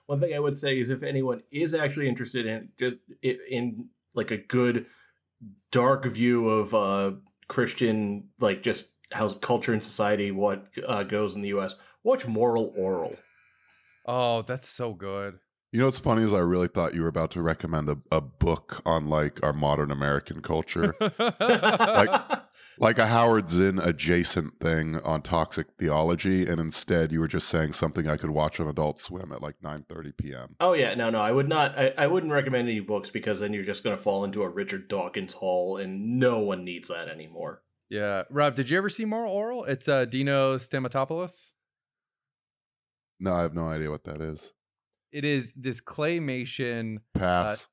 One thing I would say is if anyone is actually interested in just in like a good dark view of Christian, like just how culture and society, what goes in the U.S., watch Moral Oral. Oh, that's so good. You know what's funny is I really thought you were about to recommend a book on like our modern American culture, like a Howard Zinn adjacent thing on toxic theology, and instead you were just saying something I could watch on Adult Swim at like 9:30 p.m. Oh yeah, no, I would not. I wouldn't recommend any books because then you're just going to fall into a Richard Dawkins hole, and no one needs that anymore. Yeah, Rob, did you ever see Moral Oral? It's Dino Stamatopoulos. No, I have no idea what that is. It is this claymation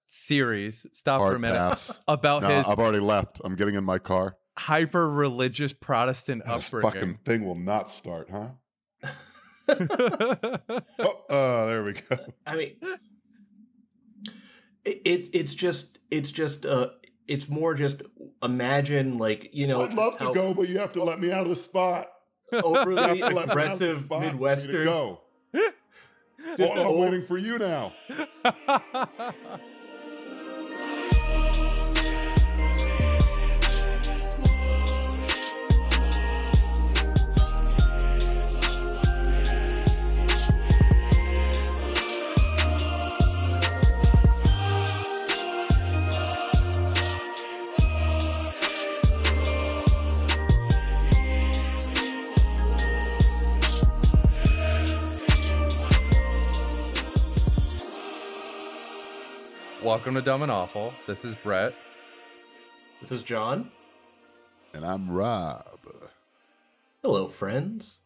series. Stop for a minute. Pass. About his. I've already left. I'm getting in my car. Hyper religious Protestant This upbringing. fucking thing will not start, huh? There we go. I mean, it's more just imagine, like, you know. I'd love to go, but you have to let me out of the spot. Overly aggressive Midwestern. Go. Just I'm waiting for you now. Welcome to Dumb and Awful. This is Brett. This is John. And I'm Rob. Hello, friends.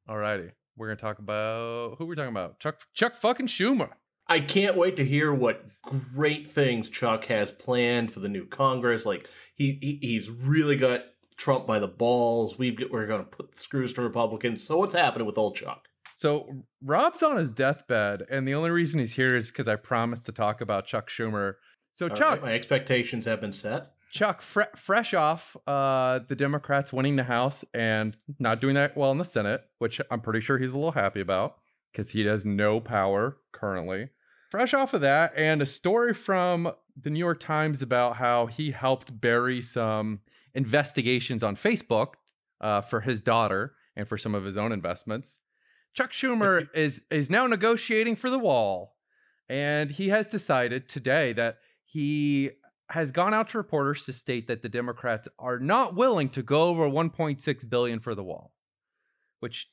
Alrighty. We're going to talk about... Who we're talking about? Chuck fucking Schumer. I can't wait to hear what great things Chuck has planned for the new Congress. Like, he's really got Trump by the balls. We're going to put the screws to Republicans. So what's happening with old Chuck? So Rob's on his deathbed, and the only reason he's here is because I promised to talk about Chuck Schumer. So All Chuck, right, my expectations have been set. Chuck, fresh off the Democrats winning the House and not doing that well in the Senate, which I'm pretty sure he's a little happy about because he has no power currently. Fresh off of that, and a story from the New York Times about how he helped bury some investigations on Facebook for his daughter and for some of his own investments. Chuck Schumer is now negotiating for the wall, and he has decided today that he has gone out to reporters to state that the Democrats are not willing to go over $1.6 billion for the wall, which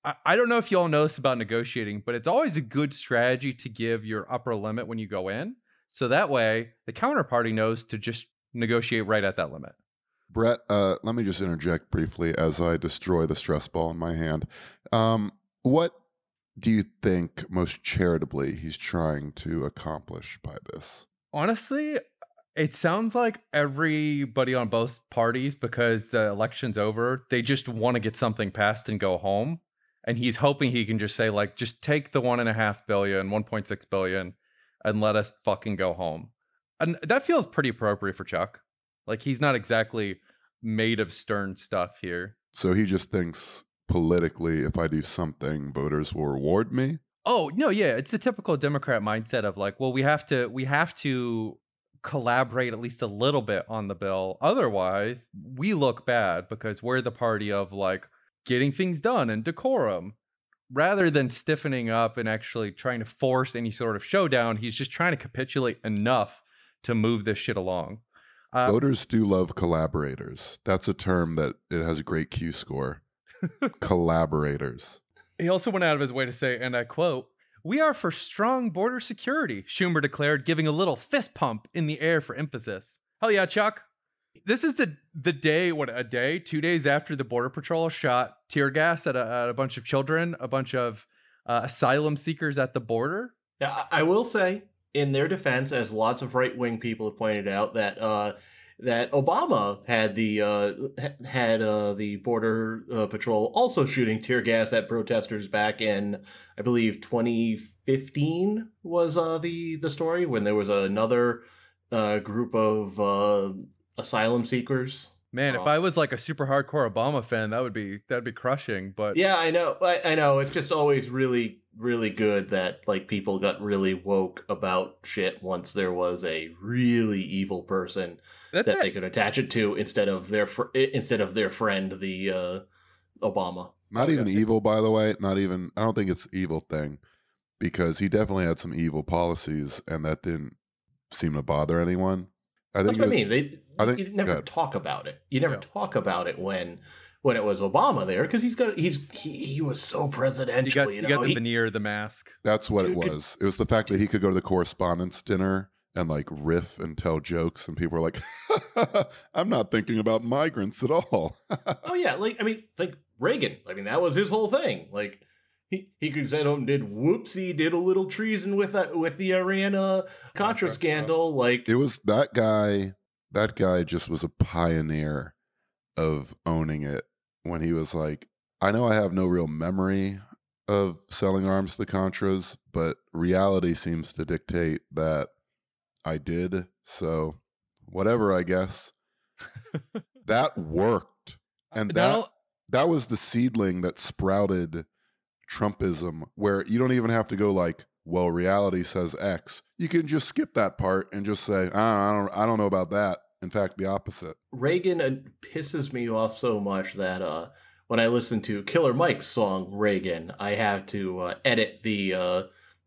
I don't know if you all know this about negotiating, but it's always a good strategy to give your upper limit when you go in. So that way the counterparty knows to just negotiate right at that limit. Brett, let me just interject briefly as I destroy the stress ball in my hand. What do you think most charitably he's trying to accomplish by this? Honestly, it sounds like everybody on both parties, because the election's over, they just want to get something passed and go home. And he's hoping he can just say, like, just take the $1.5 billion, $1.6 billion, and let us fucking go home. And that feels pretty appropriate for Chuck. Like, he's not exactly made of stern stuff here. So he just thinks politically, if I do something, voters will reward me? Oh, no, yeah. It's the typical Democrat mindset of like, well, we have to collaborate at least a little bit on the bill. Otherwise, we look bad because we're the party of like getting things done and decorum. Rather than stiffening up and actually trying to force any sort of showdown, he's just trying to capitulate enough to move this shit along. Voters do love collaborators. That's a term that it has a great Q score. Collaborators. He also went out of his way to say, and I quote, "We are for strong border security," Schumer declared, giving a little fist pump in the air for emphasis. Hell yeah, Chuck. This is the day, 2 days after the Border Patrol shot tear gas at a bunch of children, a bunch of asylum seekers at the border. Yeah, I will say, in their defense, as lots of right-wing people have pointed out, that that Obama had the Border Patrol also shooting tear gas at protesters back in, I believe, 2015 was the story, when there was another group of asylum seekers Man, if Uh, I was like a super hardcore Obama fan, that'd be crushing. But yeah, I know. I know. It's just always really, really good that like people got really woke about shit once there was a really evil person that's that it. they could attach it to instead of their friend, the Obama. Not even evil, by the way. Not even. I don't think it's evil thing because he definitely had some evil policies, and that didn't seem to bother anyone. I think That's it what I was. mean. I think. You never God, talk about it. You never Yeah. talk about it when it was Obama there because he was so presidential. You got the veneer, the mask. that's what it Dude could was. It was the fact that he could go to the correspondence dinner and like riff and tell jokes, and people were like, "I'm not thinking about migrants at all." Oh yeah, like I mean, like Reagan. I mean, that was his whole thing. Like he could say, "Oh, did a little treason with the Iran Contra Contra, scandal." Like, It was that guy. That guy just was a pioneer of owning it when he was like, I know I have no real memory of selling arms to the Contras, but reality seems to dictate that I did. So, whatever, I guess. That worked. And Not all, that was the seedling that sprouted Trumpism, where you don't even have to go like, well, reality says X. You can just skip that part and just say, I don't know about that. In fact, the opposite. Reagan pisses me off so much that when I listen to Killer Mike's song Reagan, I have to edit the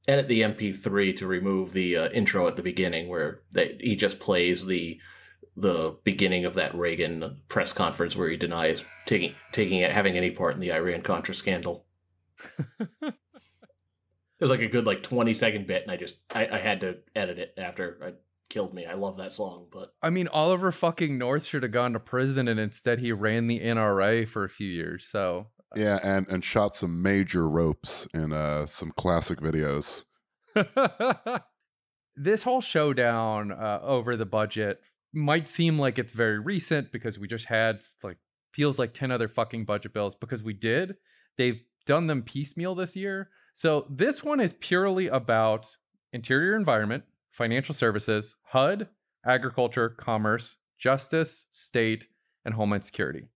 MP3 to remove the intro at the beginning where he just plays the beginning of that Reagan press conference where he denies having any part in the Iran Contra scandal. There's like a good 20-second bit, and I had to edit it after it killed me. I love that song, but I mean, Oliver fucking North should have gone to prison, and instead he ran the NRA for a few years. So Yeah, and shot some major ropes in some classic videos. this whole showdown over the budget might seem like it's very recent because we just had feels like 10 other fucking budget bills because we did. They've done them piecemeal this year. So this one is purely about interior environment, financial services, HUD, agriculture, commerce, justice, state, and homeland security.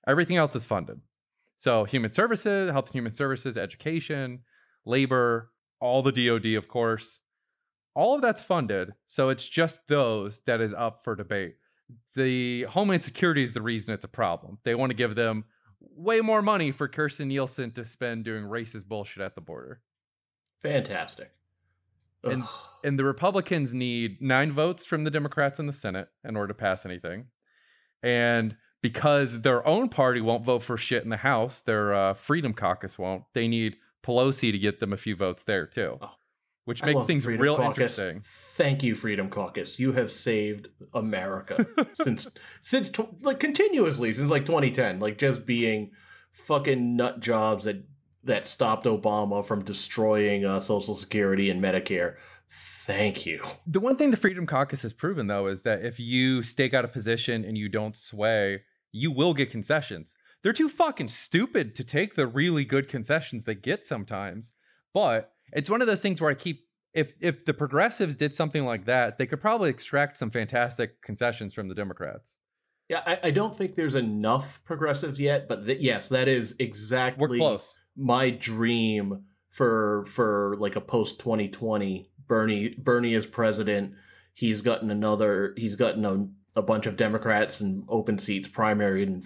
Everything else is funded. So human services, health and human services, education, labor, all the DoD, of course. All of that's funded. So it's just those that is up for debate. The homeland security is the reason it's a problem. They want to give them way more money for Kirsten Nielsen to spend doing racist bullshit at the border. fantastic. And Ugh. and the Republicans need 9 votes from the Democrats in the Senate in order to pass anything. And because their own party won't vote for shit in the House, their Freedom Caucus won't. They need Pelosi to get them a few votes there too, Oh, which I makes love things Freedom real Caucus. interesting. Thank you, Freedom Caucus. You have saved America since continuously since 2010. Like just being fucking nut jobs that stopped Obama from destroying Social Security and Medicare. Thank you. The one thing the Freedom Caucus has proven, though, is that if you stake out a position and you don't sway, you will get concessions. They're too fucking stupid to take the really good concessions they get sometimes. But it's one of those things where if the progressives did something like that, they could probably extract some fantastic concessions from the Democrats. Yeah, I don't think there's enough progressives yet, but yes, that is We're exactly close. my dream for like a post 2020 Bernie as president. He's gotten a bunch of Democrats and open seats primaried and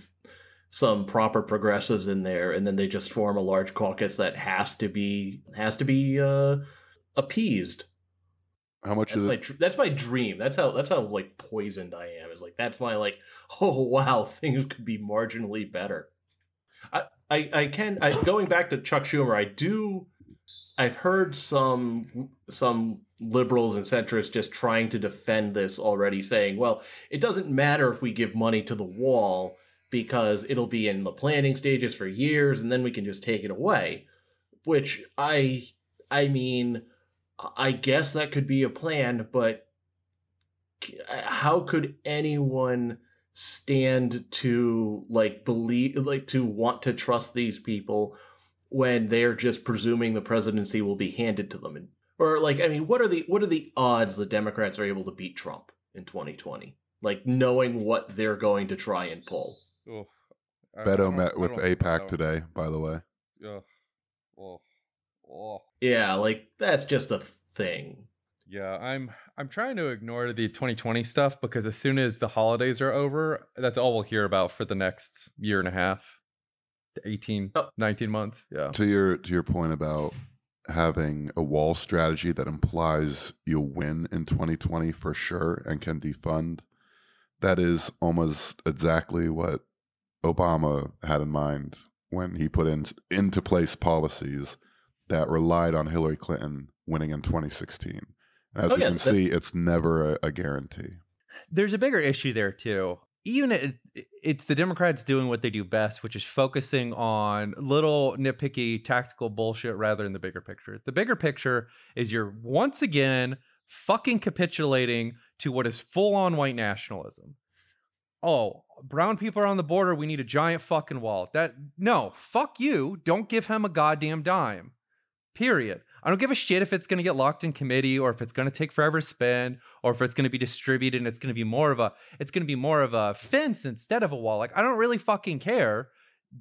some proper progressives in there, and then they just form a large caucus that has to be appeased. How much is it? That's my dream. That's how like poisoned I am. Is like that's my oh wow, things could be marginally better. Going back to Chuck Schumer, I've heard some liberals and centrists just trying to defend this already, saying, well, it doesn't matter if we give money to the wall because it'll be in the planning stages for years and then we can just take it away. Which I mean, I guess that could be a plan, but how could anyone stand to to want to trust these people when they're just presuming the presidency will be handed to them? Or what are the odds the Democrats are able to beat Trump in 2020? like knowing what they're going to try and pull. Ugh. Beto met with I don't think APAC Beto. today, by the way. Ugh. Oh. Oh. Yeah, like that's just a thing. Yeah, I'm trying to ignore the 2020 stuff because as soon as the holidays are over, that's all we'll hear about for the next year and a half, 18, Oh, 19 months. Yeah. To your point about having a wall strategy that implies you'll win in 2020 for sure and can defund, that is almost exactly what Obama had in mind when he put into place policies that relied on Hillary Clinton winning in 2016. As oh we yeah, can see, it's never a guarantee. There's a bigger issue there too. Even it's the Democrats doing what they do best, which is focusing on little nitpicky tactical bullshit rather than the bigger picture. The bigger picture is you're once again fucking capitulating to what is full on white nationalism. Oh, brown people are on the border. We need a giant fucking wall. No, fuck you. Don't give him a goddamn dime. Period. I don't give a shit if it's going to get locked in committee or if it's going to take forever to spend or if it's going to be distributed and it's going to be more of a fence instead of a wall. Like, I don't really fucking care.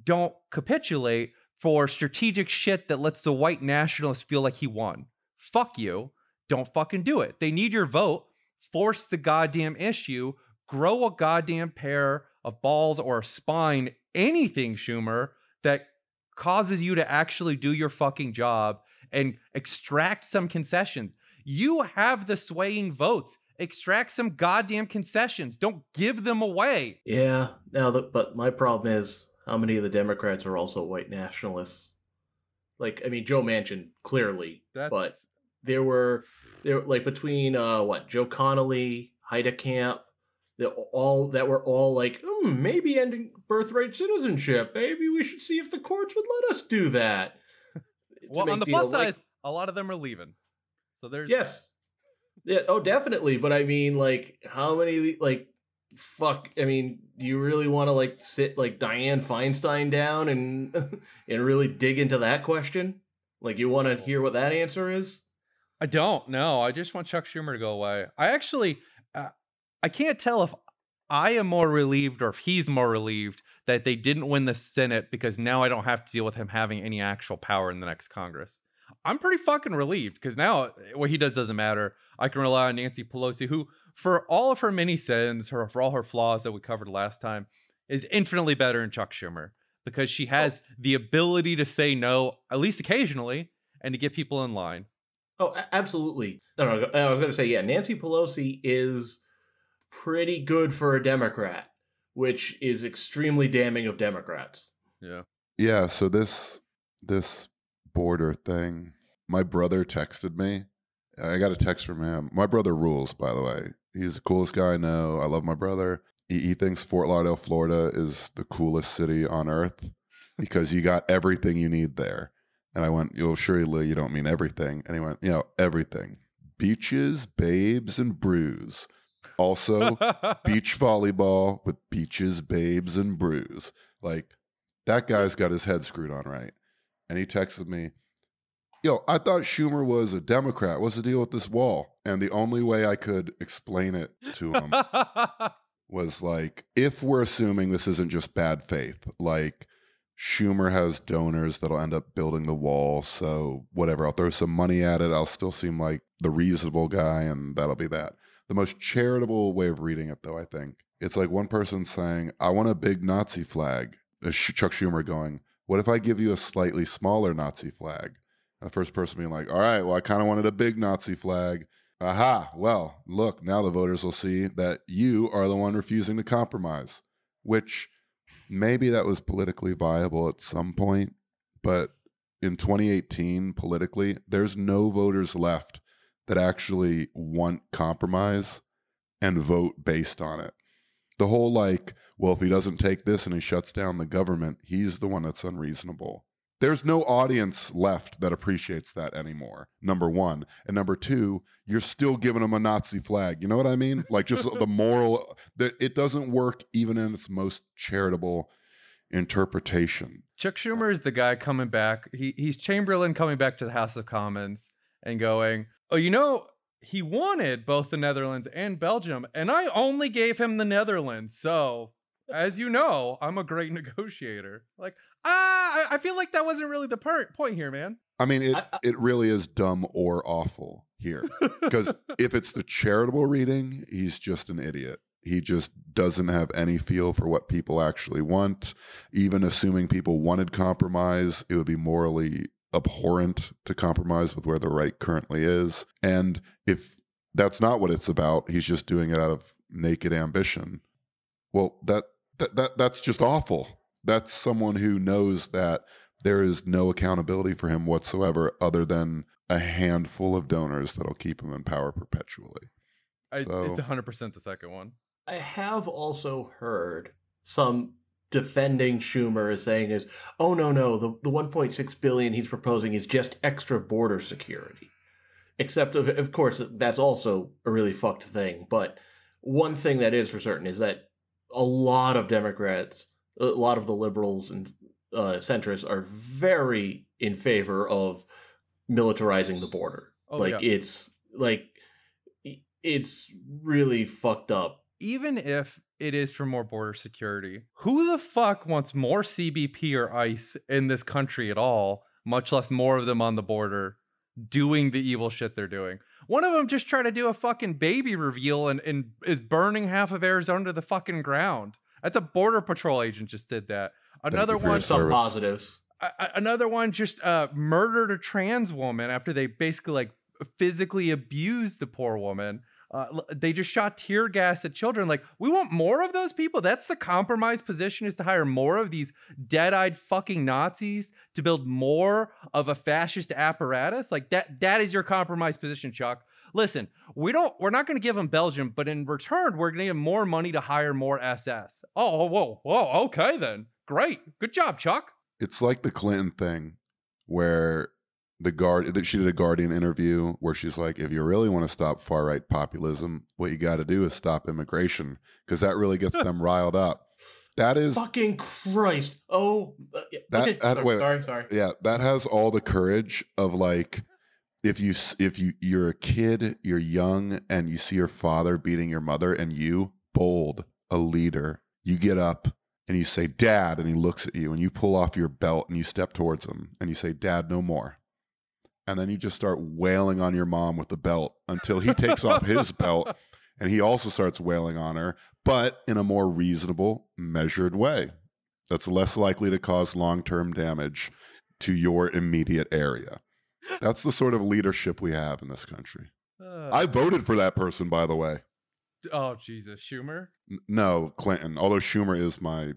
Don't capitulate for strategic shit that lets the white nationalist feel like he won. Fuck you. Don't fucking do it. They need your vote. Force the goddamn issue. Grow a goddamn pair of balls or a spine, anything, Schumer, that causes you to actually do your fucking job and extract some concessions. You have the swaying votes. Extract some goddamn concessions. Don't give them away. yeah. But my problem is how many of the Democrats are also white nationalists. Like, I mean, Joe Manchin clearly, but That's there were like between Joe Connolly, Heidecamp, that were all like, maybe ending birthright citizenship. Maybe we should see if the courts would let us do that. well, on the plus side, a lot of them are leaving. So there's yes, yeah, oh, definitely. But I mean, like, how many fuck? I mean, do you really want to like sit like Dianne Feinstein down and and really dig into that question? Like, you want to hear what that answer is? I don't know. I just want Chuck Schumer to go away. I actually, I can't tell if I am more relieved or if he's more relieved that they didn't win the Senate because now I don't have to deal with him having any actual power in the next Congress. I'm pretty fucking relieved because now what he does doesn't matter. I can rely on Nancy Pelosi, who, for all of her many sins, for all her flaws that we covered last time, is infinitely better than Chuck Schumer because she has the ability to say no, at least occasionally, and to get people in line. Oh, absolutely. No, I was going to say, yeah, Nancy Pelosi is pretty good for a Democrat, which is extremely damning of Democrats. Yeah. Yeah, so this border thing, my brother texted me. I got a text from him. My brother rules, by the way. He's the coolest guy I know. I love my brother. He thinks Fort Lauderdale, Florida is the coolest city on earth because you got everything you need there. And I went, surely you don't mean everything. And he went, everything. Beaches, babes, and brews. Also, beach volleyball with beaches, babes, and brews. Like, that guy's got his head screwed on right. And he texted me, I thought Schumer was a Democrat. What's the deal with this wall? And the only way I could explain it to him was like, if we're assuming this isn't just bad faith, like Schumer has donors that'll end up building the wall. So whatever, I'll throw some money at it. I'll still seem like the reasonable guy, and that'll be that. The most charitable way of reading it, though, I think, it's like one person saying, I want a big Nazi flag. Chuck Schumer going, what if I give you a slightly smaller Nazi flag? And the first person being like, all right, well, I kind of wanted a big Nazi flag. Aha, well, look, now the voters will see that you are the one refusing to compromise, which maybe that was politically viable at some point. But in 2018, politically, there's no voters left that actually want compromise and vote based on it. The whole like, well, if he doesn't take this and he shuts down the government, he's the one that's unreasonable. There's no audience left that appreciates that anymore, number one. And number two, you're still giving him a Nazi flag. You know what I mean? Like, just the moral, that it doesn't work even in its most charitable interpretation. Chuck Schumer is the guy coming back. He's Chamberlain coming back to the House of Commons and going, oh, he wanted both the Netherlands and Belgium, and I only gave him the Netherlands. So, as you know, I'm a great negotiator. Like, I feel like that wasn't really the point here, man. I mean, it really is dumb or awful here. Because if it's the charitable reading, he's just an idiot. He just doesn't have any feel for what people actually want. Even assuming people wanted compromise, it would be morally abhorrent to compromise with where the right currently is. And if that's not what it's about, he's just doing it out of naked ambition. Well, that's just awful. That's someone who knows that there is no accountability for him whatsoever other than a handful of donors that'll keep him in power perpetually. It's 100% the second one. I have also heard some defending Schumer as saying is, oh, no, the 1.6 billion he's proposing is just extra border security. Except, of course, that's also a really fucked thing. But one thing that is for certain is that a lot of Democrats, a lot of the liberals and centrists are very in favor of militarizing the border. It's really fucked up. Even if it is for more border security, who the fuck wants more CBP or ICE in this country at all, much less more of them on the border doing the evil shit they're doing? One of them just tried to do a fucking baby reveal and is burning half of Arizona to the fucking ground. That's a border patrol agent just did that. Another one, some positives. Another one just murdered a trans woman after they basically like physically abused the poor woman. They just shot tear gas at children. Like, we want more of those people. That's the compromise position, is to hire more of these dead-eyed fucking Nazis to build more of a fascist apparatus. Like that is your compromise position, Chuck. Listen, we're not going to give them Belgium, but in return, we're going to give them more money to hire more SS. Oh, whoa, okay then. Great. Good job, Chuck. It's like the Clinton thing where she did a Guardian interview where she's like, if you really want to stop far right populism, what you got to do is stop immigration, because that really gets them riled up. That is fucking Christ. Oh, sorry. Yeah, that has all the courage of like, if you're a kid, you're young, and you see your father beating your mother, and you, bold, a leader, you get up and you say, Dad, and he looks at you, and you pull off your belt and you step towards him and you say, Dad, no more. And then you just start wailing on your mom with the belt until he takes off his belt and he also starts wailing on her, but in a more reasonable, measured way that's less likely to cause long-term damage to your immediate area. That's the sort of leadership we have in this country. I voted for that person, by the way. Oh, Jesus. Schumer? No, Clinton, although Schumer is my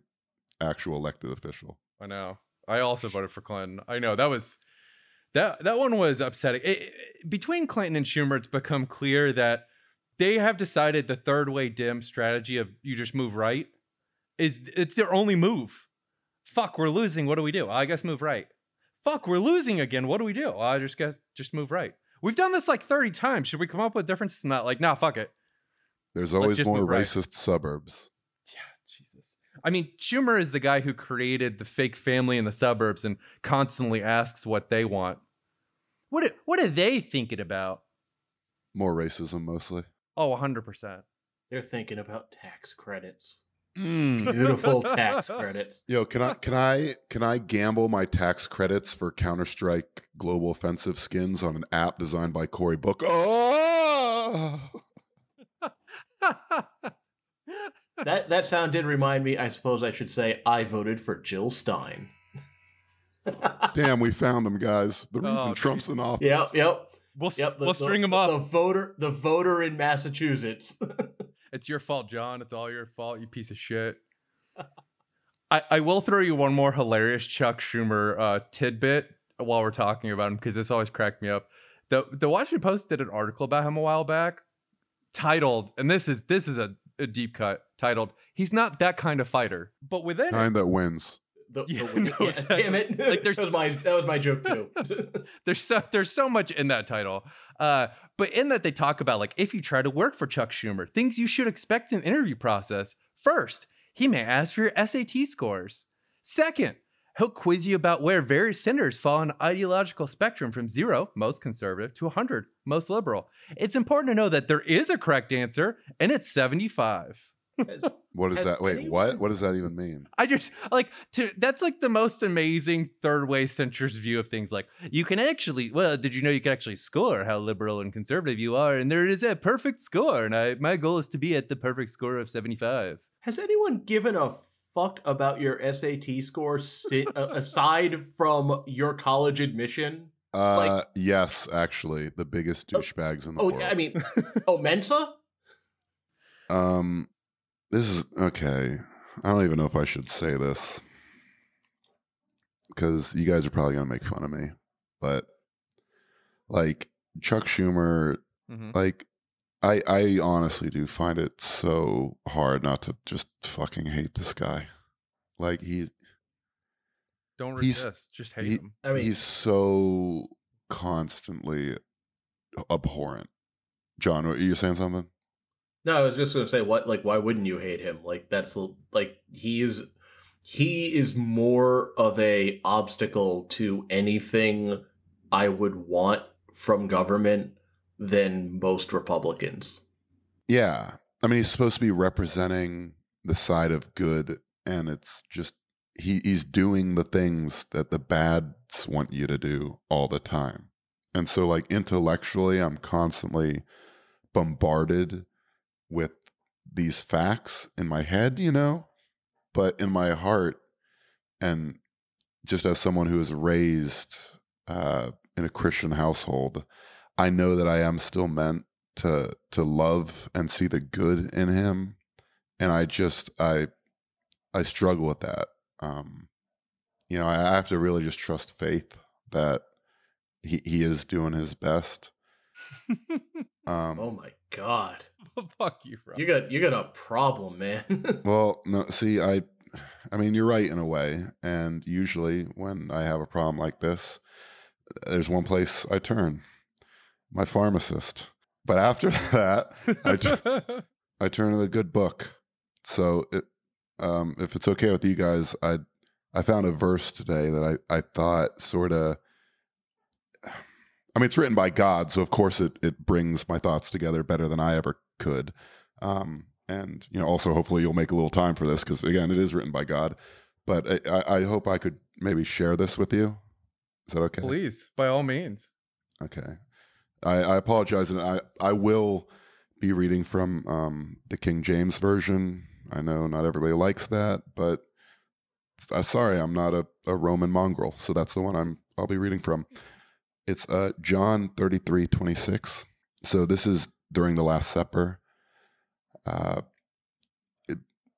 actual elected official. I know. I also voted for Clinton. I know. That one was upsetting. Between Clinton and Schumer, it's become clear that they have decided the third way dim strategy of you just move right it's their only move. Fuck, we're losing. What do we do? I guess move right. Fuck, we're losing again. What do we do? I just move right. We've done this like 30 times. Should we come up with differences? Not like, nah, fuck it. There's always more racist suburbs. Yeah, Jesus. I mean, Schumer is the guy who created the fake family in the suburbs and constantly asks what they want. What are they thinking about? More racism, mostly. Oh, 100%. They're thinking about tax credits. Beautiful tax credits. Yo, can I gamble my tax credits for Counter-Strike Global Offensive skins on an app designed by Cory Book? Oh! That sound did remind me, I suppose I should say, I voted for Jill Stein. Damn, we found him, guys. The reason Trump's in office. Yep. We'll string him up. The voter in Massachusetts. It's your fault, John. It's all your fault, you piece of shit. I will throw you one more hilarious Chuck Schumer tidbit while we're talking about him, because this always cracked me up. The Washington Post did an article about him a while back, titled, and this is a deep cut, titled, "He's not that kind of fighter." But within kind that wins. Exactly. Damn it! Like, that was my joke too. there's so much in that title, but in that they talk about, like, if you try to work for Chuck Schumer, things you should expect in the interview process. First, he may ask for your SAT scores. Second, He'll quiz you about where various senators fall on an ideological spectrum from 0, most conservative, to 100, most liberal. It's important to know that there is a correct answer, and it's 75. Has, What is has that? Wait, what? anyone What does that even mean? I just like that's like the most amazing third way centrist view of things. Like, you can actually, well, did you know you can actually score how liberal and conservative you are? And there is a perfect score. And my goal is to be at the perfect score of 75. Has anyone given a fuck about your SAT score aside from your college admission? Like, Yes, actually, the biggest douchebags in the world. I mean, Mensa? This is okay. I don't even know if I should say this because you guys are probably gonna make fun of me, but like Chuck Schumer, like I honestly do find it so hard not to just fucking hate this guy. Like Don't he's resist, just hate him. I mean, he's so constantly abhorrent. John, are you saying something? no, I was just gonna say, why wouldn't you hate him? Like, that's like he is more of a obstacle to anything I would want from government than most Republicans. Yeah. I mean, he's supposed to be representing the side of good, and it's just he's doing the things that the bads want you to do all the time. And so like intellectually, I'm constantly bombarded with these facts in my head, you know, but in my heart, and just as someone who was raised in a Christian household, I know that I am still meant to love and see the good in him, and I struggle with that. You know, I have to really just trust faith that he is doing his best. Oh my god, Fuck you, bro. you got a problem, man. Well, no, see, I mean, you're right in a way, and usually when I have a problem like this, there's one place I turn, my pharmacist. But after that, I turn to the good book. So if it's okay with you guys, I found a verse today that I thought sort of, I mean, it's written by God, so of course it brings my thoughts together better than I ever could. And, you know, also hopefully you'll make a little time for this because, again, it is written by God. But I hope I could maybe share this with you. Is that okay? Please, by all means. Okay. I apologize, and I will be reading from the King James Version. I know not everybody likes that, but sorry, I'm not a Roman mongrel, so that's the one I'll be reading from. It's John 33:26. So this is during the Last Supper.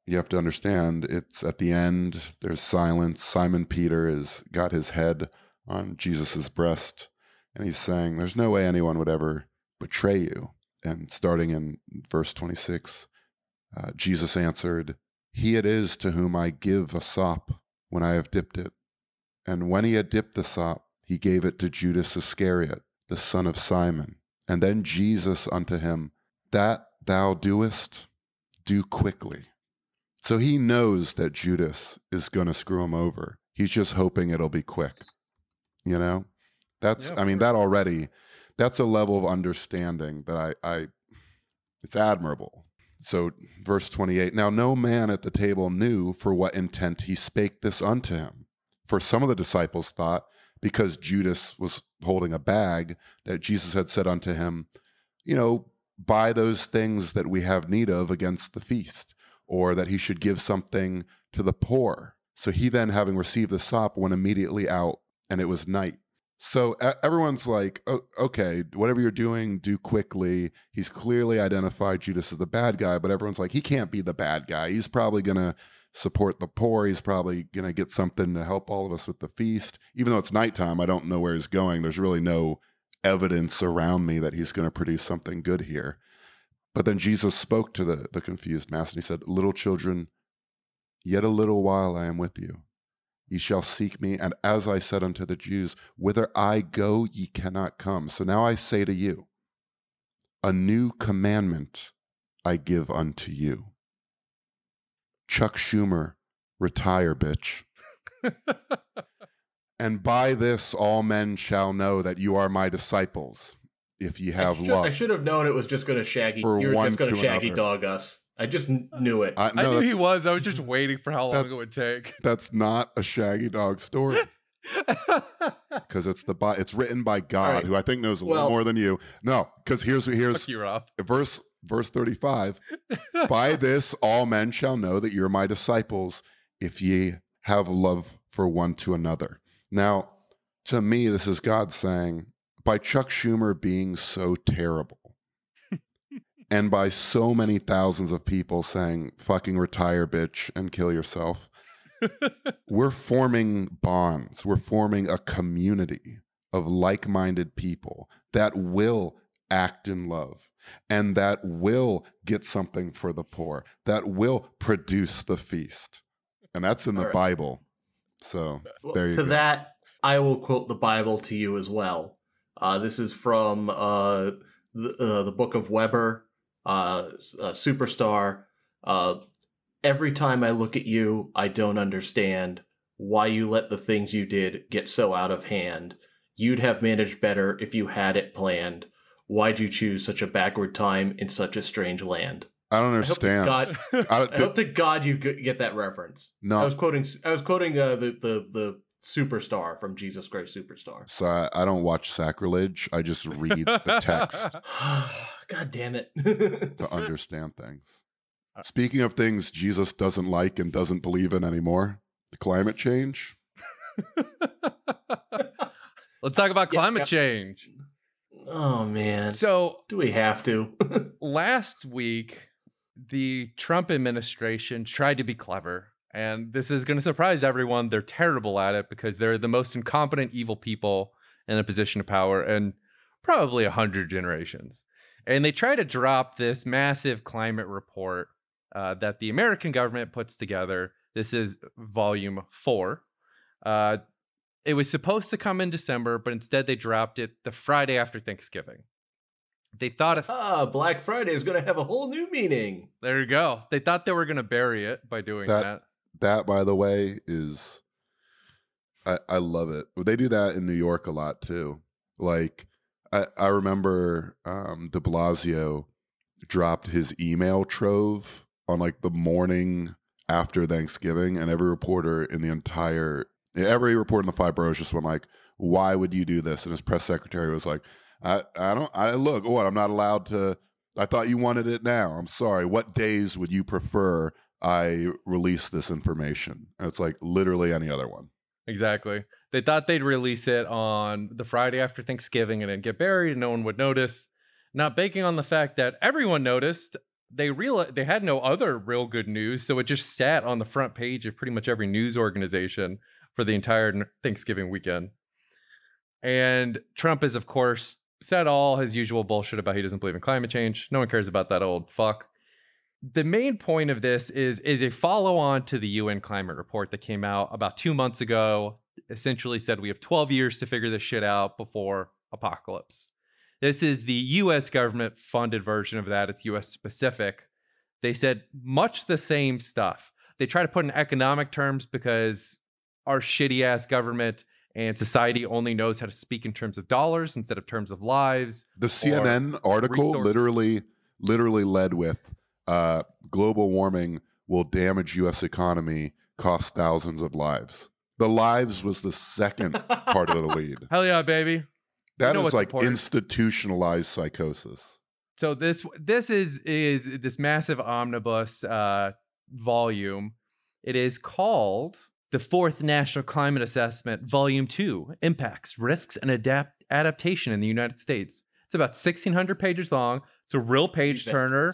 You have to understand, it's at the end, there's silence. Simon Peter has got his head on Jesus's breast, and he's saying, there's no way anyone would ever betray you. And starting in verse 26, Jesus answered, he it is to whom I give a sop when I have dipped it. And when he had dipped the sop, he gave it to Judas Iscariot, the son of Simon. And then Jesus unto him, that thou doest, do quickly. So he knows that Judas is going to screw him over. He's just hoping it'll be quick. You know, that's, I mean, that already, that's a level of understanding that it's admirable. So verse 28, now no man at the table knew for what intent he spake this unto him. For some of the disciples thought, because Judas was holding a bag, that Jesus had said unto him, you know, buy those things that we have need of against the feast, or that he should give something to the poor. So he then, having received the sop, went immediately out, and it was night. So everyone's like, oh, okay, whatever you're doing, do quickly. He's clearly identified Judas as the bad guy, but everyone's like, he can't be the bad guy. He's probably going to support the poor. He's probably going to get something to help all of us with the feast. Even though it's nighttime, I don't know where he's going. There's really no evidence around me that he's going to produce something good here. But then Jesus spoke to the confused mass, and he said, little children, yet a little while I am with you. Ye shall seek me, and as I said unto the Jews, whither I go, ye cannot come. So now I say to you, a new commandment I give unto you. Chuck Schumer, retire, bitch. And by this all men shall know that you are my disciples, if ye have love. I should have known it was just going to Shaggy. For You were one just going to to Shaggy another. dog us. I just knew it. I knew he was. I was just waiting for how long it would take. That's not a Shaggy Dog story. Because it's written by God, right. who I think knows a little more than you. No, because here's you, Rob. verse 35. By this all men shall know that you're my disciples, if ye have love for one to another. Now, to me, this is God saying, by Chuck Schumer being so terrible, and by so many thousands of people saying, fucking retire, bitch, and kill yourself, we're forming bonds. We're forming a community of like-minded people that will act in love and that will get something for the poor, that will produce the feast. And that's in the Bible. So there you go. To that, I will quote the Bible to you as well. This is from the book of Weber, Superstar. Every time I look at you, I don't understand why you let the things you did get so out of hand. You'd have managed better if you had it planned. Why'd you choose such a backward time in such a strange land? I don't understand. I hope to God you get that reference. No, I was quoting the Superstar from Jesus Christ Superstar. So I don't watch Sacrilege. I just read the text. God damn it. To understand things. Speaking of things Jesus doesn't like and doesn't believe in anymore, the climate change. Let's talk about climate change. Oh, man. So, do we have to? Last week, the Trump administration tried to be clever. And this is going to surprise everyone. They're terrible at it because they're the most incompetent, evil people in a position of power in probably 100 generations. And they try to drop this massive climate report that the American government puts together. This is volume 4. It was supposed to come in December, but instead they dropped it the Friday after Thanksgiving. They thought Black Friday is going to have a whole new meaning. There you go. They thought they were going to bury it by doing that. That, by the way, is I love it. They do that in New York a lot too. Like I remember de Blasio dropped his email trove on like the morning after Thanksgiving, and every reporter in the 5 boroughs just went like, why would you do this? And his press secretary was like, I'm not allowed to, I thought you wanted it now. I'm sorry. What days would you prefer I release this information? And it's like literally any other one. Exactly. They thought they'd release it on the Friday after Thanksgiving and it'd get buried and no one would notice. Not banking on the fact that everyone noticed, they realized they had no other real good news. So it just sat on the front page of pretty much every news organization for the entire Thanksgiving weekend. And Trump has, of course, said all his usual bullshit about he doesn't believe in climate change. No one cares about that old fuck. The main point of this is a follow-on to the UN climate report that came out about 2 months ago. Essentially said we have 12 years to figure this shit out before apocalypse. This is the US government funded version of that. It's US specific. They said much the same stuff. They try to put in economic terms because our shitty ass government and society only knows how to speak in terms of dollars instead of terms of lives. The CNN article literally led with global warming will damage U.S. economy, cost thousands of lives. The lives was the second part of the lead. Hell yeah, baby. That is like institutionalized psychosis. So this is this massive omnibus volume. It is called the Fourth National Climate Assessment, Volume 2, Impacts, Risks, and Adaptation in the United States. It's about 1,600 pages long. It's a real page turner.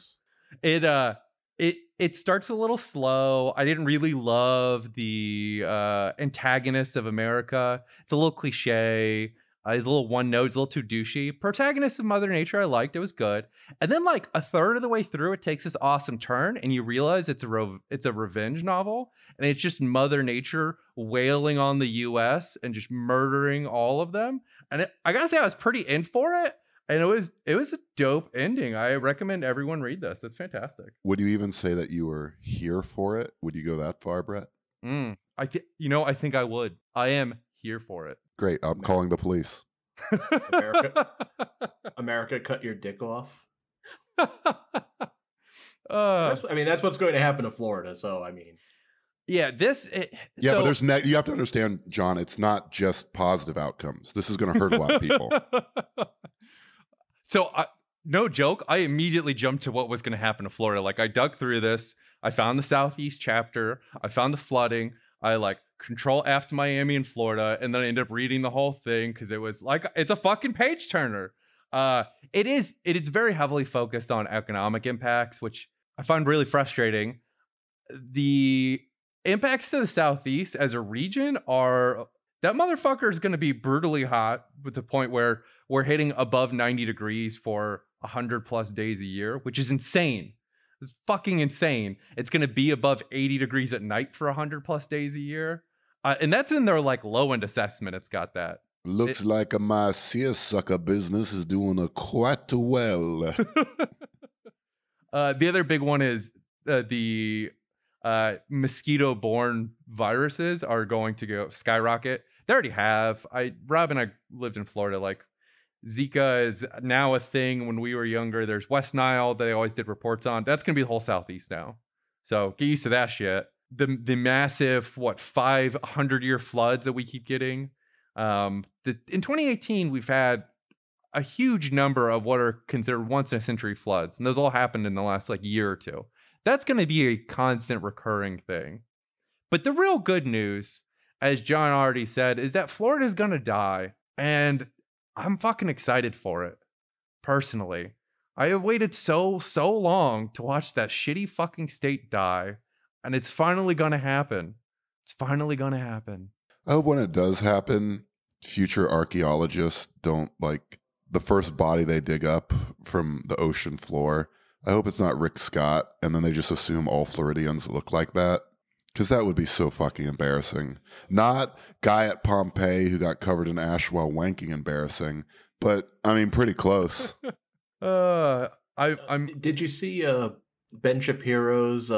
It starts a little slow. I didn't really love the antagonist of America. It's a little cliche. He's a little one note. It's a little too douchey. Protagonist of Mother Nature, I liked. It was good. And then like a third of the way through, it takes this awesome turn, and you realize it's a revenge novel, and it's just Mother Nature wailing on the U.S. and just murdering all of them. And I gotta say, I was pretty in for it, and it was a dope ending. I recommend everyone read this. It's fantastic. Would you even say that you were here for it? Would you go that far, Brett? I think I would. I am here for it. Great. I'm calling the police. America, cut your dick off. uh, that's what's going to happen to Florida. So, I mean, yeah, but there's you have to understand, John, it's not just positive outcomes. This is going to hurt a lot of people. So, no joke, I immediately jumped to what was going to happen to Florida. Like, I dug through this. I found the Southeast chapter. I found the flooding. I like Control F to Miami and Florida, and then I ended up reading the whole thing because it was like, it's a fucking page turner. It is very heavily focused on economic impacts, which I find really frustrating. The impacts to the Southeast as a region are that motherfucker is going to be brutally hot, with the point where we're hitting above 90 degrees for 100+ days a year, which is insane. It's fucking insane. It's going to be above 80 degrees at night for 100+ days a year. And that's in their like low end assessment. It's got that. Looks like my seersucker business is doing quite well. The other big one is the mosquito-borne viruses are going to go skyrocket. They already have. Rob and I lived in Florida. Like, Zika is now a thing. When we were younger, there's West Nile that they always did reports on. That's going to be the whole Southeast now. So get used to that shit. The massive 500-year floods that we keep getting. In 2018, we've had a huge number of what are considered once-in-a-century floods, and those all happened in the last like year or two. That's going to be a constant recurring thing. But the real good news, as John already said, is that Florida is going to die. And I'm fucking excited for it. Personally, I have waited so long to watch that shitty fucking state die. And it's finally going to happen. It's finally going to happen. I hope when it does happen, future archaeologists don't like the first body they dig up from the ocean floor. I hope it's not Rick Scott, and then they just assume all Floridians look like that, because that would be so fucking embarrassing. Not guy at Pompeii who got covered in ash while wanking embarrassing, but I mean, pretty close. Did you see Ben Shapiro's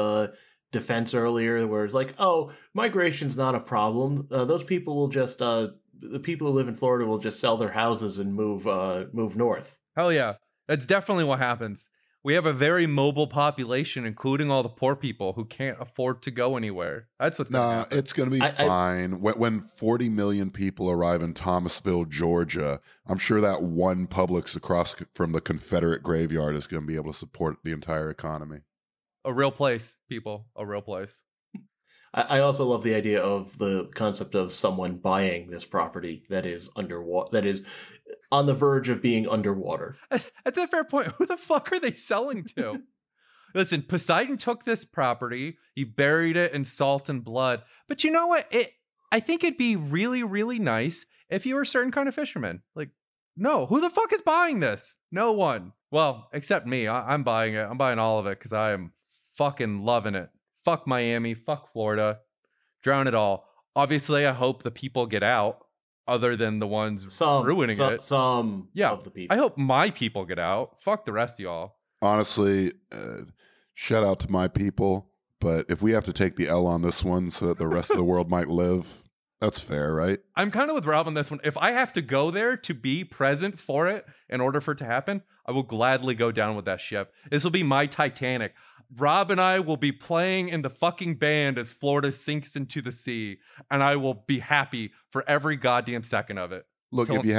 defense earlier, where it's like, oh, migration's not a problem. Those people will just the people who live in Florida will just sell their houses and move north. Hell yeah, that's definitely what happens. We have a very mobile population, including all the poor people who can't afford to go anywhere. That's what's going to happen. It's going to be fine. When 40 million people arrive in Thomasville, Georgia, I'm sure that one Publix across from the Confederate graveyard is going to be able to support the entire economy. A real place, people. A real place. I also love the idea of the concept of someone buying this property that is underwater, that is on the verge of being underwater. That's a fair point. Who the fuck are they selling to? Listen, Poseidon took this property. He buried it in salt and blood. But you know what? I think it'd be really, really nice if you were a certain kind of fisherman. Like, no, who the fuck is buying this? No one. Well, except me. I'm buying it. I'm buying all of it because I am fucking loving it. Fuck Miami, fuck Florida, drown it all. Obviously, I hope the people get out, other than the ones ruining it. Some of the people. I hope my people get out. Fuck the rest of y'all. Honestly, shout out to my people. But if we have to take the L on this one so that the rest of the world might live, that's fair, right? I'm kind of with Rob on this one. If I have to go there to be present for it in order for it to happen, I will gladly go down with that ship. This will be my Titanic. Rob and I will be playing in the fucking band as Florida sinks into the sea, and I will be happy for every goddamn second of it. Look, if you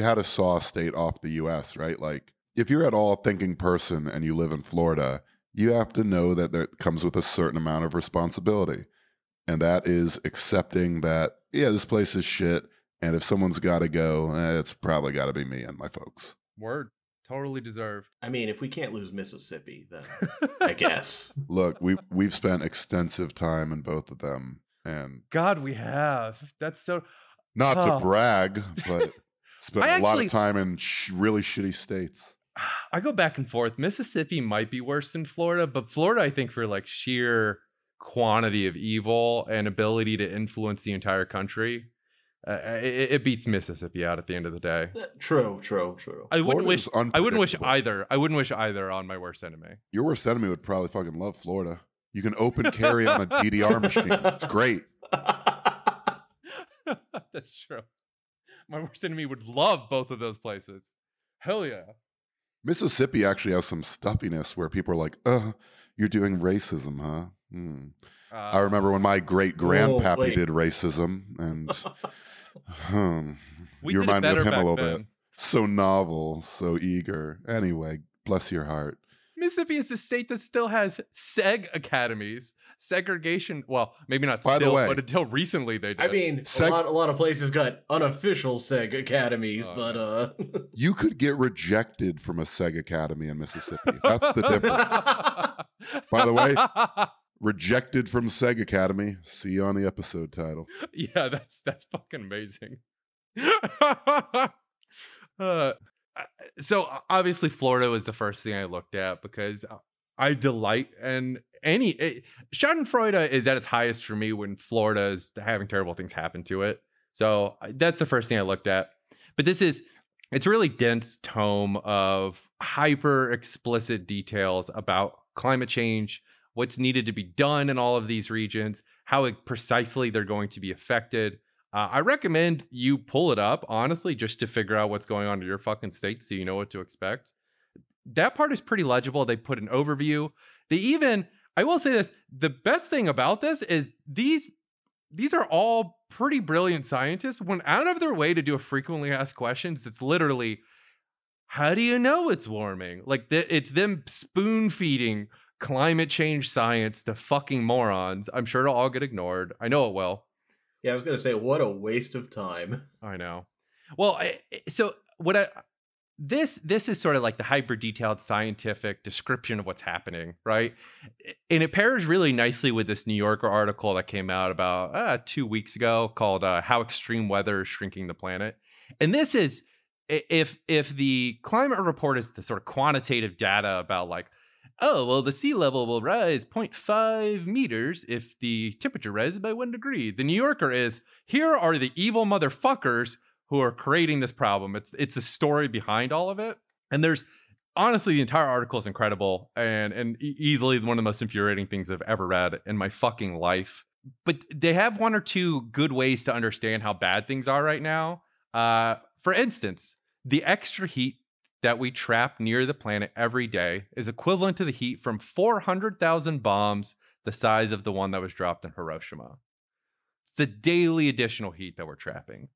had to saw a state off the U.S., right? Like, if you're at all a thinking person and you live in Florida, you have to know that that comes with a certain amount of responsibility, and that is accepting that, yeah, this place is shit, and if someone's got to go, it's probably got to be me and my folks. Word. Totally deserved. I mean, if we can't lose Mississippi, then I guess. Look, we've spent extensive time in both of them, and God, we have. That's so. Not to brag, but spent a lot of time in really shitty states. I go back and forth. Mississippi might be worse than Florida, but Florida, I think, for like sheer quantity of evil and ability to influence the entire country, it beats Mississippi out at the end of the day. True. I wouldn't wish either. I wouldn't wish either on my worst enemy. Your worst enemy would probably fucking love Florida. You can open carry on a DDR machine. It's great. That's true. My worst enemy would love both of those places. Hell yeah. Mississippi actually has some stuffiness where people are like, you're doing racism, huh? Hmm. I remember when my great Oh, grandpappy wait. did racism, and We you did it remind me of better him a back little then. bit. So novel, so eager. Anyway, bless your heart. Mississippi is a state that still has seg academies. Segregation, well, maybe not By the still, way, but until recently they did. I mean, a lot of places got unofficial Seg academies, Oh, but yeah. you could get rejected from a Seg Academy in Mississippi. That's the difference. By the way, rejected from Seg Academy. See you on the episode title. Yeah, that's fucking amazing. So obviously Florida was the first thing I looked at because I delight in Schadenfreude is at its highest for me when Florida is having terrible things happen to it. So that's the first thing I looked at. But it's a really dense tome of hyper explicit details about climate change, what's needed to be done in all of these regions, how precisely they're going to be affected. I recommend you pull it up, honestly, just to figure out what's going on in your fucking state so you know what to expect. That part is pretty legible. They put an overview. I will say this, the best thing about this is these are all pretty brilliant scientists went out of their way to do a frequently asked questions. It's literally, how do you know it's warming? Like it's them spoon feeding climate change science to fucking morons. I'm sure it'll all get ignored. I know it will. yeah, I was gonna say, what a waste of time. I know. Well, so what I this is sort of like the hyper detailed scientific description of what's happening, right? And it pairs really nicely with this New Yorker article that came out about 2 weeks ago called "How Extreme Weather is Shrinking the Planet." And this is if the climate report is the sort of quantitative data about like, oh, well, the sea level will rise 0.5 meters if the temperature rises by 1 degree. The New Yorker is, here are the evil motherfuckers who are creating this problem. It's the story behind all of it. And there's honestly, the entire article is incredible and easily one of the most infuriating things I've ever read in my fucking life. But they have one or two good ways to understand how bad things are right now. For instance, the extra heat that we trap near the planet every day is equivalent to the heat from 400,000 bombs the size of the one that was dropped in Hiroshima. It's the daily additional heat that we're trapping.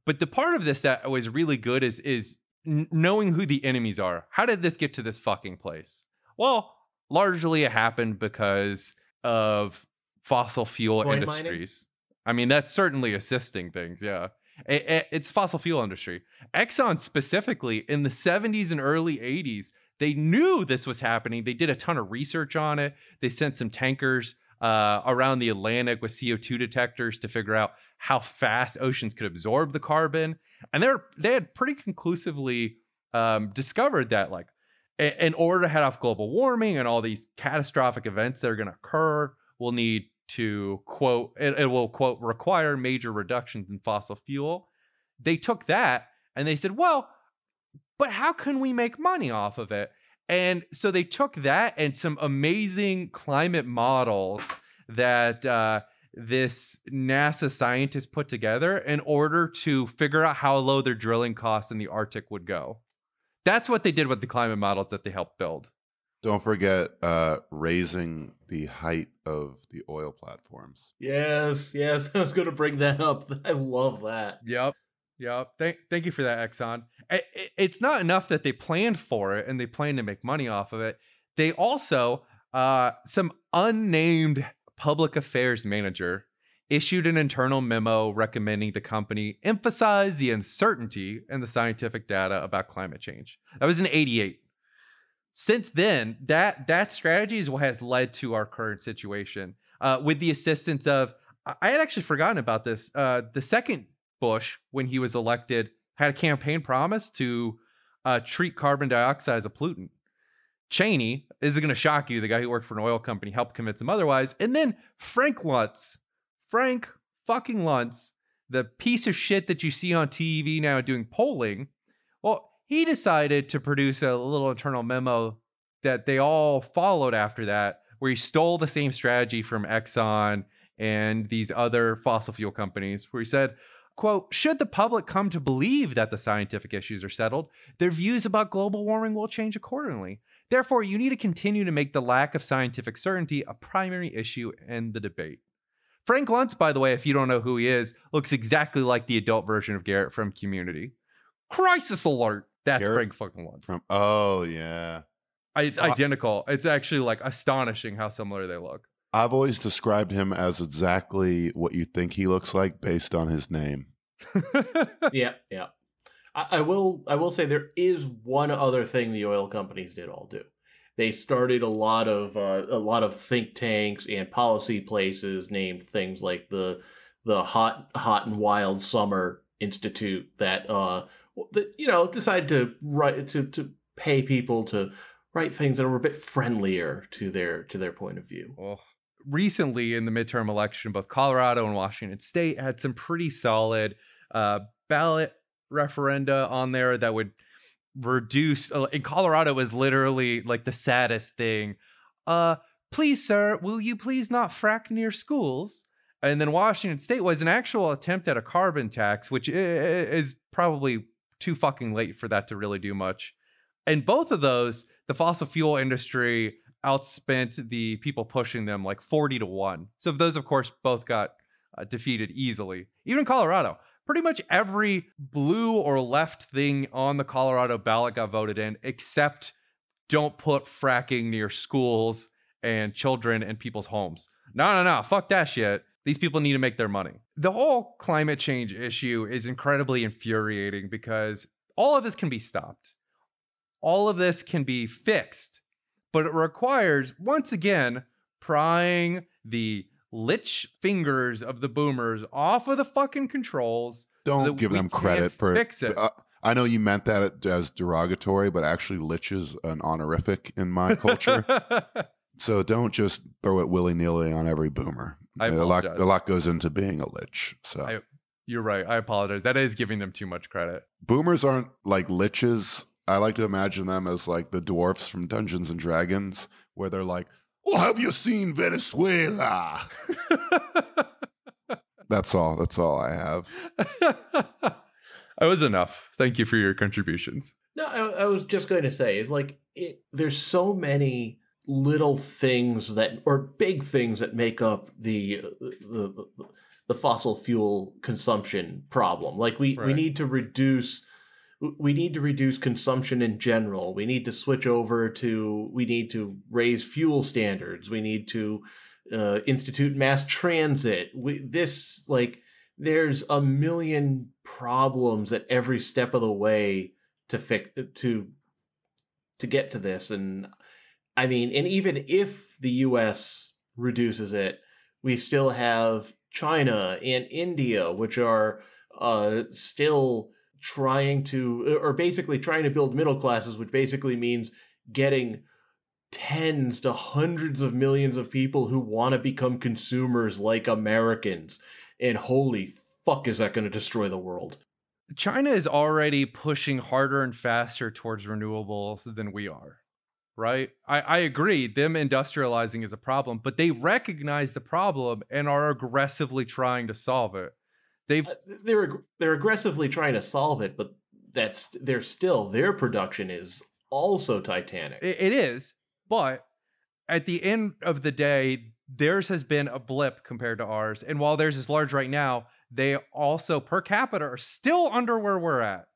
But the part of this that was really good is knowing who the enemies are. How did this get to this fucking place? Well, largely it happened because of fossil fuel Coin industries. I mean, that's certainly assisting things, yeah. It's fossil fuel industry. Exxon specifically in the 70s and early 80s, they knew this was happening. They did a ton of research on it. They sent some tankers around the Atlantic with CO2 detectors to figure out how fast oceans could absorb the carbon. And they had pretty conclusively discovered that, like, in order to head off global warming and all these catastrophic events that are going to occur, we'll need to quote, it will quote, require major reductions in fossil fuel. They took that and they said, well, but how can we make money off of it? And so they took that and some amazing climate models that this NASA scientist put together in order to figure out how low their drilling costs in the Arctic would go. That's what they did with the climate models that they helped build. Don't forget raising the height of the oil platforms. Yes, I was going to bring that up. I love that. Yep. Thank you for that, Exxon. It's not enough that they planned for it and they plan to make money off of it. They also, some unnamed public affairs manager issued an internal memo recommending the company emphasize the uncertainty in the scientific data about climate change. That was in '88. Since then, that strategy is what has led to our current situation. With the assistance of, I had actually forgotten about this. The second Bush, when he was elected, had a campaign promise to treat carbon dioxide as a pollutant. Cheney, this is going to shock you, the guy who worked for an oil company, helped convince him otherwise. And then Frank fucking Luntz, the piece of shit that you see on TV now doing polling, well, he decided to produce a little internal memo that they all followed after that, where he stole the same strategy from Exxon and these other fossil fuel companies, where he said, Quote, should the public come to believe that the scientific issues are settled, their views about global warming will change accordingly. Therefore, you need to continue to make the lack of scientific certainty a primary issue in the debate. Frank Luntz, by the way, if you don't know who he is, looks exactly like the adult version of Garrett from Community. Crisis alert! That's Garrett Frank fucking Luntz. Oh, yeah. It's identical. It's actually like astonishing how similar they look. I've always described him as exactly what you think he looks like based on his name. Yeah. I will say there is one other thing the oil companies did all do. They started a lot of think tanks and policy places named things like the Hot and Wild Summer Institute that decided to write to pay people to write things that are a bit friendlier to their point of view. Well, recently in the midterm election, both Colorado and Washington State had some pretty solid ballot referenda on there that would reduce. In Colorado, it was literally like the saddest thing. Please, sir, will you please not frack near schools? And then Washington State was an actual attempt at a carbon tax, which is probably too fucking late for that to really do much. And both of those, the fossil fuel industry outspent the people pushing them like 40-1. So those, of course, both got defeated easily. Even in Colorado, pretty much every blue or left thing on the Colorado ballot got voted in, except don't put fracking near schools and children and people's homes. No, fuck that shit. These people need to make their money. The whole climate change issue is incredibly infuriating because all of this can be stopped. All of this can be fixed, but it requires, once again, prying the lich fingers of the boomers off of the fucking controls. Don't give them credit for fix it. I know you meant that as derogatory, but actually lich is an honorific in my culture. So don't just throw it willy-nilly on every boomer. A lot goes into being a lich. So you're right. I apologize. That is giving them too much credit. Boomers aren't like liches. I like to imagine them as like the dwarfs from Dungeons and Dragons, where they're like, "Oh, have you seen Venezuela?" That's all I have. That was enough. Thank you for your contributions. No, I was just going to say, it's like there's so many little things or big things that make up the fossil fuel consumption problem. Like we need to reduce consumption in general. We need to raise fuel standards. We need to institute mass transit. There's a million problems at every step of the way to get to this. And I mean, and even if the US reduces it, we still have China and India, which are still trying to build middle classes, which basically means getting tens to hundreds of millions of people who want to become consumers like Americans. And holy fuck, is that going to destroy the world? China is already pushing harder and faster towards renewables than we are, right? I agree. Them industrializing is a problem, but they recognize the problem and are aggressively trying to solve it. They're aggressively trying to solve it, but their production is also titanic. It is, but at the end of the day, theirs has been a blip compared to ours. And while theirs is large right now, they also per capita are still under where we're at.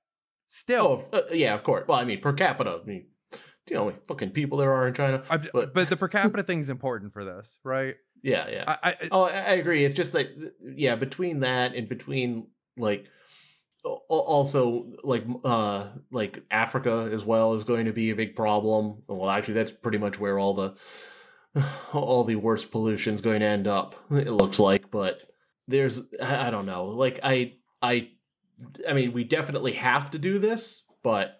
Still. Oh, yeah, of course. Well, I mean, per capita, do you know how many fucking people there are in China? But the per capita thing is important for this, right? Yeah. I agree. It's just like, yeah, between that and between like also like Africa as well is going to be a big problem. Well, actually, that's pretty much where all the worst pollution is going to end up. It looks like, but I don't know. Like I mean, we definitely have to do this, but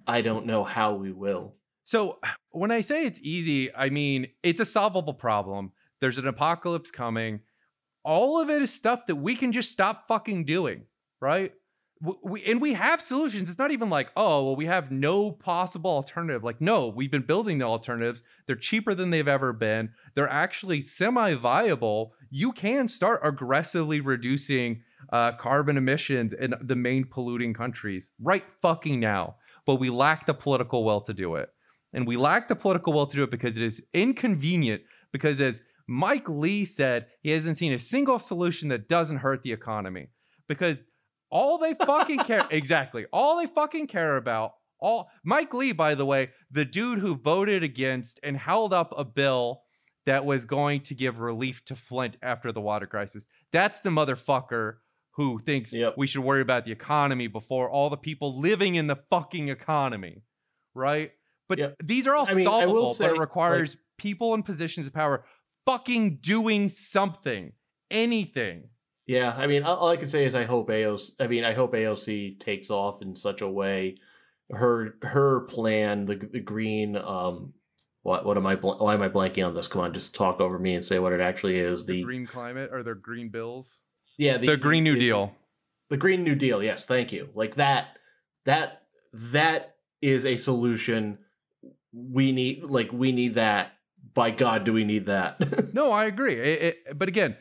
I don't know how we will. So when I say it's easy, I mean, it's a solvable problem. There's an apocalypse coming. All of it is stuff that we can just stop fucking doing, right? We have solutions. It's not even like, oh, well, we have no possible alternative. Like, no, we've been building the alternatives. They're cheaper than they've ever been. They're actually semi-viable. You can start aggressively reducing carbon emissions in the main polluting countries right fucking now. But we lack the political will to do it. And we lack the political will to do it because it is inconvenient. Because as Mike Lee said, he hasn't seen a single solution that doesn't hurt the economy. Because all they fucking care, exactly, all they fucking care about, Mike Lee, by the way, the dude who voted against and held up a bill that was going to give relief to Flint after the water crisis. That's the motherfucker who thinks we should worry about the economy before all the people living in the fucking economy, right? But these are all solvable, but it requires people in positions of power fucking doing something, anything. Yeah, I mean, all I can say is I hope AOC takes off in such a way. Her plan, the green, why am I blanking on this? Come on, just talk over me and say what it actually is. The green climate or the green bills? Yeah, the Green New Deal. The Green New Deal. Yes, thank you. Like that is a solution. We need that. By God, do we need that? No, I agree. But again,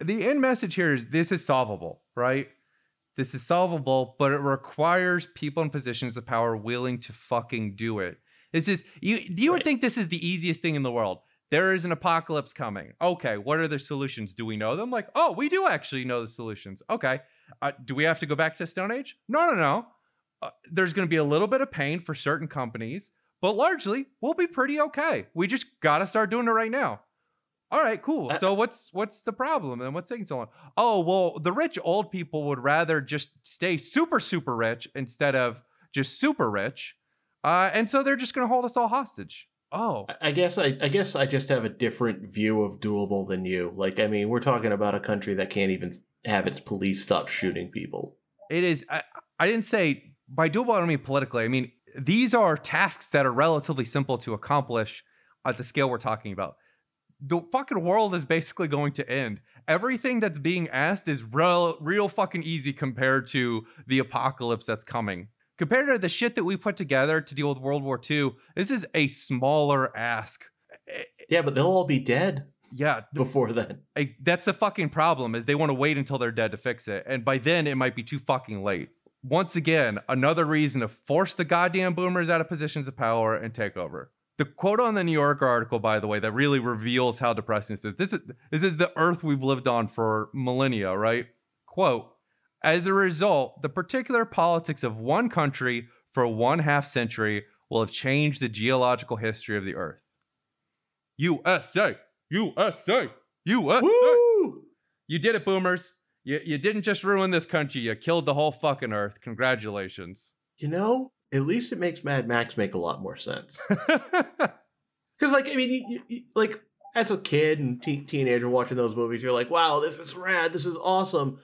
the end message here is this is solvable, right? This is solvable, but it requires people in positions of power willing to fucking do it. This is you would think this is the easiest thing in the world. There is an apocalypse coming. Okay, what are the solutions? Do we know them? Like, oh, we do actually know the solutions. Okay, do we have to go back to Stone Age? No. There's going to be a little bit of pain for certain companies, but largely we'll be pretty okay. We just got to start doing it right now. All right, cool. So what's the problem and what's taking so long? Oh, well, the rich old people would rather just stay super, super rich instead of just super rich. And so they're just going to hold us all hostage. Oh, I guess I just have a different view of doable than you. Like, I mean, we're talking about a country that can't even have its police stop shooting people. It is. I didn't say by doable, I don't mean politically. I mean, these are tasks that are relatively simple to accomplish at the scale we're talking about. The fucking world is basically going to end. Everything that's being asked is real fucking easy compared to the apocalypse that's coming. Compared to the shit that we put together to deal with World War II, this is a smaller ask. Yeah, but they'll all be dead. Yeah. Before then. That's the fucking problem, is they want to wait until they're dead to fix it. And by then, it might be too fucking late. Once again, another reason to force the goddamn boomers out of positions of power and take over. The quote on the New Yorker article, by the way, that really reveals how depressing this is. This is the earth we've lived on for millennia, right? Quote, as a result, the particular politics of one country for 1/2 century will have changed the geological history of the earth. USA! USA! USA! Woo! You did it, boomers. You didn't just ruin this country. You killed the whole fucking earth. Congratulations. You know, at least it makes Mad Max make a lot more sense. Because, like, I mean, you, like, as a kid and teenager watching those movies, you're like, wow, this is rad, this is awesome.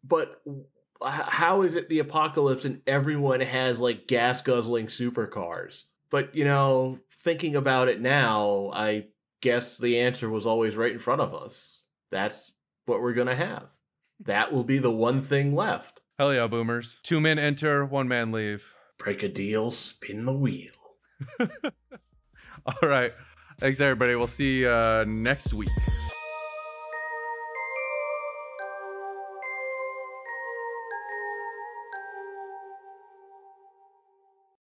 But how is it the apocalypse and everyone has, like, gas-guzzling supercars? But, you know, thinking about it now, I guess the answer was always right in front of us. That's what we're going to have. That will be the one thing left. Hell yeah, boomers. 2 men enter, 1 man leave. Break a deal, spin the wheel. All right. Thanks, everybody. We'll see you next week.